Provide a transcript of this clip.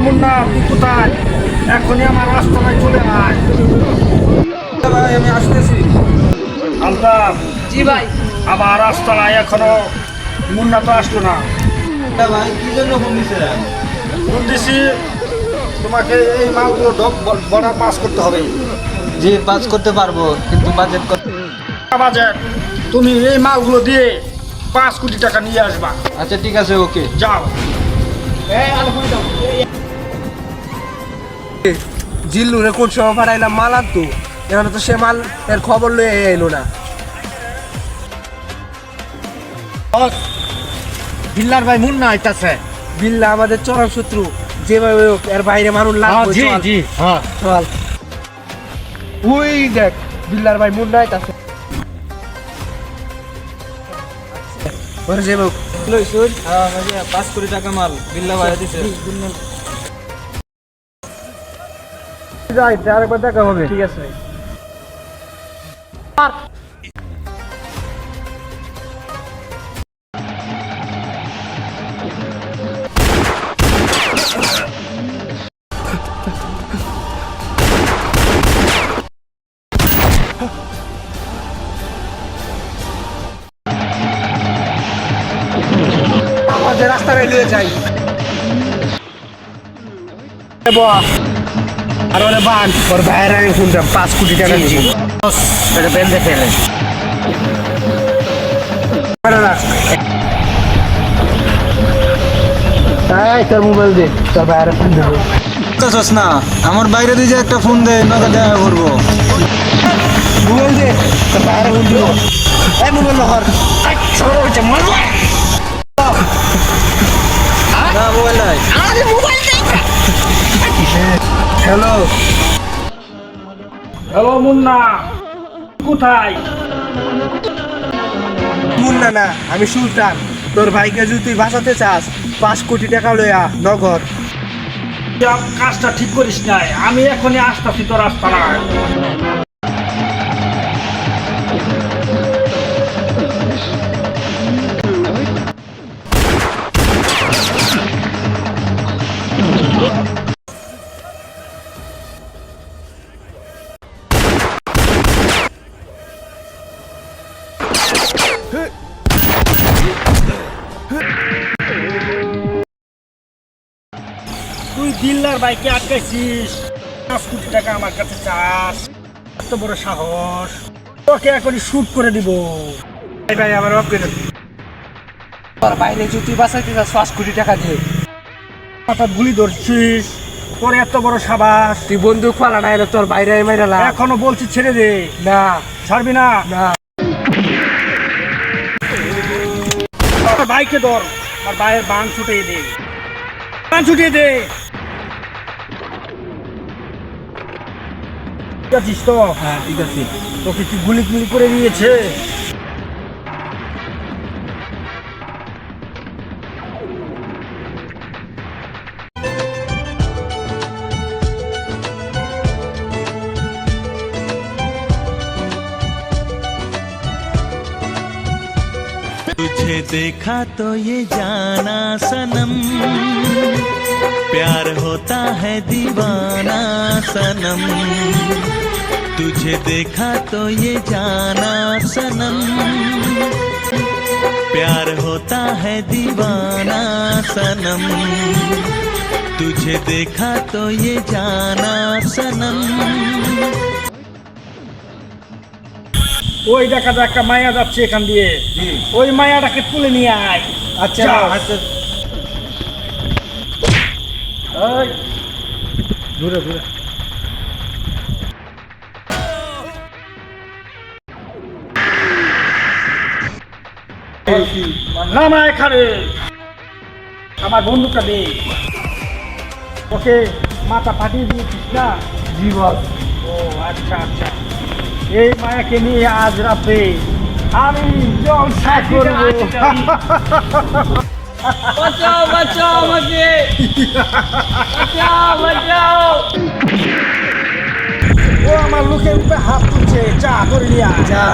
মুন্না তুই কোথায়? এখনই আমার রাস্তায় চলে আয়। ভাই আমি আসতেছি। আলতাফ, জি ভাই। আমার রাস্তায় এখনো মুন্না তো আসলো না। ভাই কি জন্য ফোন দিছিলেন? ফোন দিছি, তোমাকে এই মালগুলো বর্ডার পাস করতে হবে। জি পাস করতে পারবো, কিন্তু বাজেট কত? বাজেট তুমি এই মালগুলো দিয়ে 5 কোটি টাকা নিয়ে আসবা। আচ্ছা ঠিক আছে, ওকে। যাও। জিল্লুরে কোন সময় পাঠাইলাম মাল আনতো, এখন তো সে মাল এর খবর লয়ে এলো না। বিল্লার ভাই মুন্না আইতাছে। বিল্লা আমাদের চরম শত্রু, যেভাবে হোক এর বাইরে মানুষ লাগবে। জি চল, জি হ্যাঁ চল। ওই দেখ বিল্লার ভাই মুন্না আইতাছে। ওরে যে হোক লইছুন। হ্যাঁ ভাই 5 কোটি টাকা মাল বিল্লা ভাই দিছে। যাই আরেকবার দেখা হবে। ঠিক আছে। আমাদের রাস্তা বেরিয়ে যাই। আর ওরে বান ওর ভাইয়ের আমি শুনতাম 5 কোটি টাকা দিয়েছি। এটা বেঁধে ফেলে। তোর মোবাইল দে, তোর ভাইয়ের ফোন দেবো। বুঝতেছস না, আমার বাইরে দিয়ে যে একটা ফোন দে, নগদ দেখা করবো। মোবাইল দে, তোর ভাইয়ের ফোন দেবো। এই মোবাইল নহর না মোবাইল নাই। হ্যালো। হ্যালো মুন্না, কোথায়? মুন্না না, আমি সুলতান। তোর ভাইকে যদি তুই বাঁচাতে চাস 5 কোটি টাকা লইয়া নগদ। কাজটা ঠিক করিস নাই, আমি এখনই আসতেছি তোর রাস্তায়। তুই দিল্লার বাইকে আটকাইছিস, 5 কোটি টাকা আমার কাছে চাস? এত বড় সাহস! তোকে এখনই শুট করে দিব। ভাই ভাই আমার মাফ করে দে। তোর বাইরে যদি তুই বাঁচাইতে চাস 5 কোটি টাকা দে। হঠাৎ গুলি ধরছিস, তোর এত বড় সাবাস! তুই বন্দুক ফালা না, তোর বাইরে মাইরালা। এখনো বলছি ছেড়ে দে। না ছাড়বি না? না। তোর ভাইকে ধর, আর ভাইয়ের বান ছুটিয়ে দে, বান ছুটিয়ে দে। ঠিক আছিস তো? হ্যাঁ ঠিক আছে। তোকে কি গুলি গুলি করে দিয়েছে? तुझे देखा तो ये जाना सनम, प्यार होता है दीवाना सनम। तुझे देखा तो ये जाना सनम, प्यार होता है दीवाना सनम। तुझे देखा तो ये जाना सनम। ওই দেখা যায় একটা মায়া যাচ্ছে এখান দিয়ে, ওই মায়াটাকে তুলে নিয়ে আয়। আচ্ছা যা। আচ্ছা। এই, ঘুরে ঘুরে। নামা এখানে, আমার বন্দুকটা দে। ওকে মাথা ফাটিয়ে দিয়েছিস না? জি বস। ও আচ্ছা আচ্ছা, এই মায়াকে নিয়ে আজ রাতে আমি জলসা করবো। বাঁচাও বাঁচাও আমাকে, বাঁচাও বাঁচাও। ও আমার লোকের উপরে হাত তুলছে, যা ধরে নিয়ে আয়। যা।